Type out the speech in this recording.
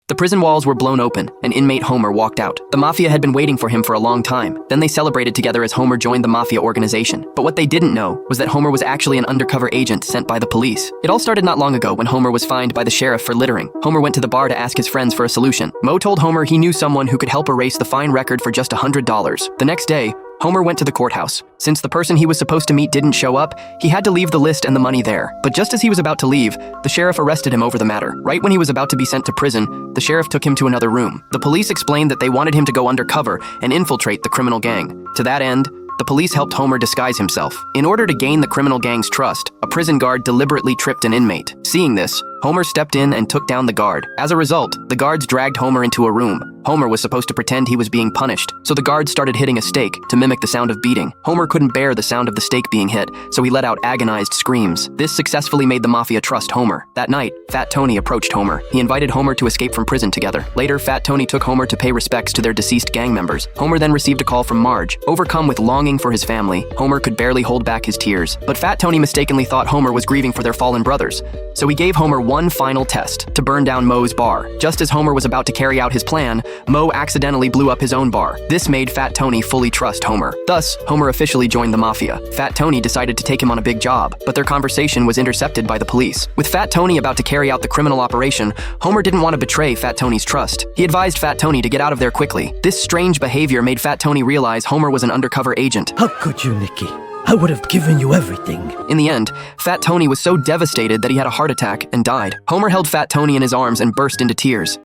The prison walls were blown open, and inmate Homer walked out. The mafia had been waiting for him for a long time. Then they celebrated together as Homer joined the mafia organization. But what they didn't know was that Homer was actually an undercover agent sent by the police. It all started not long ago when Homer was fined by the sheriff for littering. Homer went to the bar to ask his friends for a solution. Mo told Homer he knew someone who could help erase the fine record for just $100. The next day, Homer went to the courthouse. Since the person he was supposed to meet didn't show up, he had to leave the list and the money there. But just as he was about to leave, the sheriff arrested him over the matter. Right when he was about to be sent to prison, the sheriff took him to another room. The police explained that they wanted him to go undercover and infiltrate the criminal gang. To that end, the police helped Homer disguise himself. In order to gain the criminal gang's trust, a prison guard deliberately tripped an inmate. Seeing this, Homer stepped in and took down the guard. As a result, the guards dragged Homer into a room. Homer was supposed to pretend he was being punished, so the guards started hitting a stake to mimic the sound of beating. Homer couldn't bear the sound of the stake being hit, so he let out agonized screams. This successfully made the mafia trust Homer. That night, Fat Tony approached Homer. He invited Homer to escape from prison together. Later, Fat Tony took Homer to pay respects to their deceased gang members. Homer then received a call from Marge. Overcome with longing for his family, Homer could barely hold back his tears. But Fat Tony mistakenly thought Homer was grieving for their fallen brothers, so he gave Homer one final test: to burn down Moe's bar. Just as Homer was about to carry out his plan, Moe accidentally blew up his own bar. This made Fat Tony fully trust Homer. Thus, Homer officially joined the mafia. Fat Tony decided to take him on a big job, but their conversation was intercepted by the police. With Fat Tony about to carry out the criminal operation, Homer didn't want to betray Fat Tony's trust. He advised Fat Tony to get out of there quickly. This strange behavior made Fat Tony realize Homer was an undercover agent. How could you, Nicky? I would have given you everything. In the end, Fat Tony was so devastated that he had a heart attack and died. Homer held Fat Tony in his arms and burst into tears.